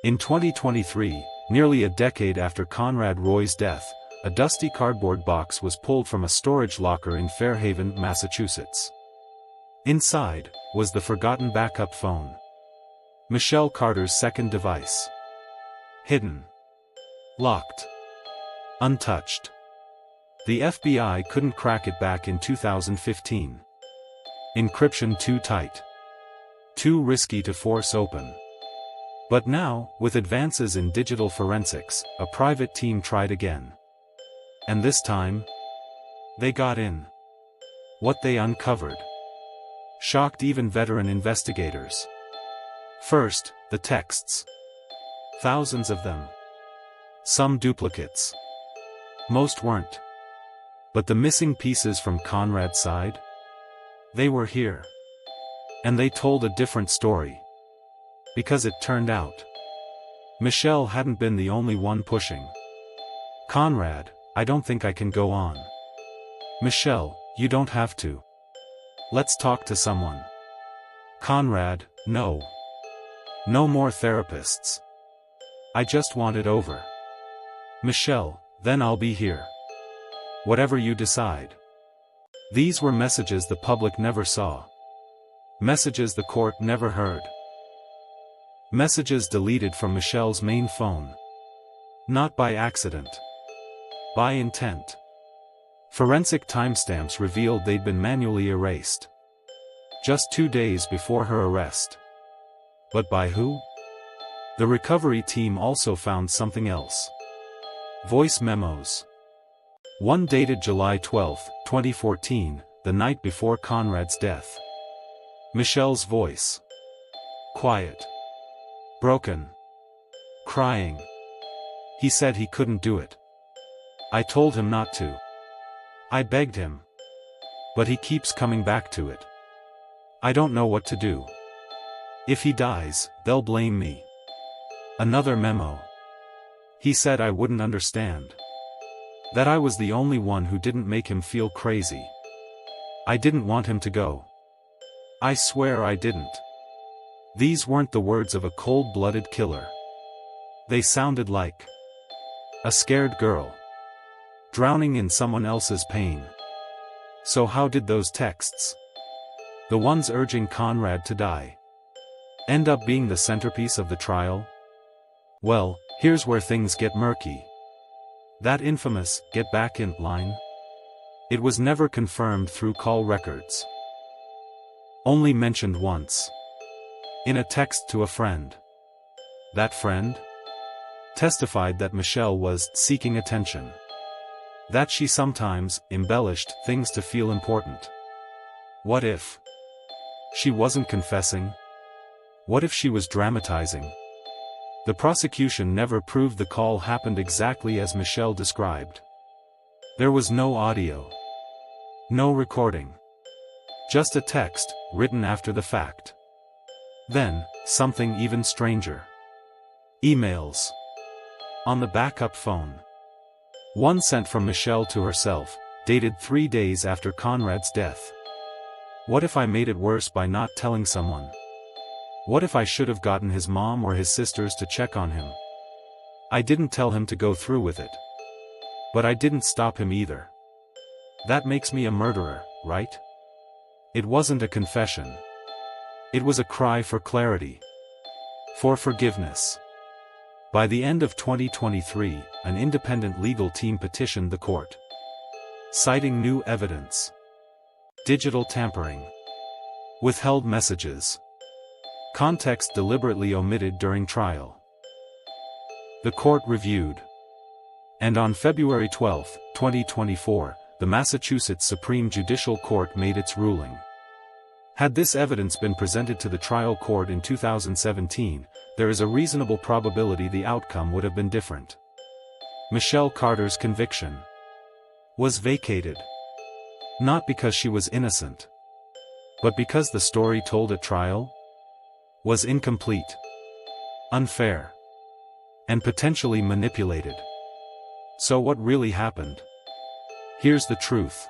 In 2023, nearly a decade after Conrad Roy's death, a dusty cardboard box was pulled from a storage locker in Fairhaven, Massachusetts. Inside was the forgotten backup phone. Michelle Carter's second device. Hidden. Locked. Untouched. The FBI couldn't crack it back in 2015. Encryption too tight. Too risky to force open. But now, with advances in digital forensics, a private team tried again. And this time, they got in. What they uncovered shocked even veteran investigators. First, the texts. Thousands of them. Some duplicates. Most weren't. But the missing pieces from Conrad's side? They were here. And they told a different story. Because it turned out, Michelle hadn't been the only one pushing. Conrad, I don't think I can go on. Michelle, you don't have to. Let's talk to someone. Conrad, no. No more therapists. I just want it over. Michelle, then I'll be here. Whatever you decide. These were messages the public never saw. Messages the court never heard. Messages deleted from Michelle's main phone. Not by accident. By intent. Forensic timestamps revealed they'd been manually erased. Just 2 days before her arrest. But by who? The recovery team also found something else. Voice memos. One dated July 12, 2014, the night before Conrad's death. Michelle's voice. Quiet. Broken. Crying. He said he couldn't do it. I told him not to. I begged him. But he keeps coming back to it. I don't know what to do. If he dies, they'll blame me. Another memo. He said I wouldn't understand. That I was the only one who didn't make him feel crazy. I didn't want him to go. I swear I didn't. These weren't the words of a cold-blooded killer. They sounded like a scared girl. Drowning in someone else's pain. So how did those texts, the ones urging Conrad to die, end up being the centerpiece of the trial? Well, here's where things get murky. That infamous, "get back in" line? It was never confirmed through call records. Only mentioned once. In a text to a friend. That friend testified that Michelle was seeking attention. That she sometimes embellished things to feel important. What if she wasn't confessing? What if she was dramatizing? The prosecution never proved the call happened exactly as Michelle described. There was no audio. No recording. Just a text, written after the fact. Then, something even stranger. Emails. On the backup phone. One sent from Michelle to herself, dated 3 days after Conrad's death. What if I made it worse by not telling someone? What if I should have gotten his mom or his sisters to check on him? I didn't tell him to go through with it. But I didn't stop him either. That makes me a murderer, right? It wasn't a confession. It was a cry for clarity. For forgiveness. By the end of 2023, an independent legal team petitioned the court. Citing new evidence. Digital tampering. Withheld messages. Context deliberately omitted during trial. The court reviewed. And on February 12, 2024, the Massachusetts Supreme Judicial Court made its ruling. Had this evidence been presented to the trial court in 2017, there is a reasonable probability the outcome would have been different. Michelle Carter's conviction was vacated. Not because she was innocent, but because the story told at trial was incomplete, unfair, and potentially manipulated. So what really happened? Here's the truth.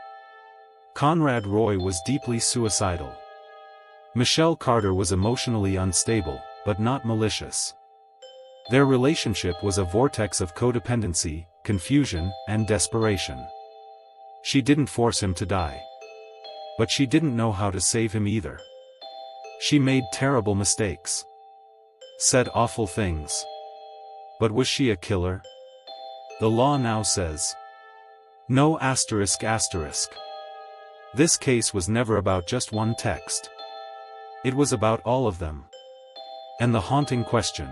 Conrad Roy was deeply suicidal. Michelle Carter was emotionally unstable, but not malicious. Their relationship was a vortex of codependency, confusion, and desperation. She didn't force him to die. But she didn't know how to save him either. She made terrible mistakes. Said awful things. But was she a killer? The law now says. No asterisk asterisk. This case was never about just one text. It was about all of them. And the haunting question.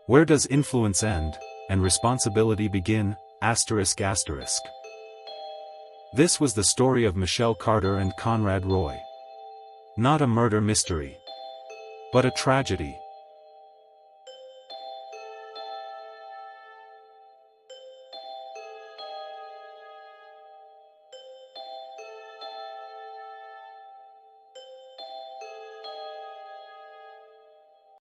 Where does influence end, and responsibility begin, asterisk asterisk. This was the story of Michelle Carter and Conrad Roy. Not a murder mystery. But a tragedy.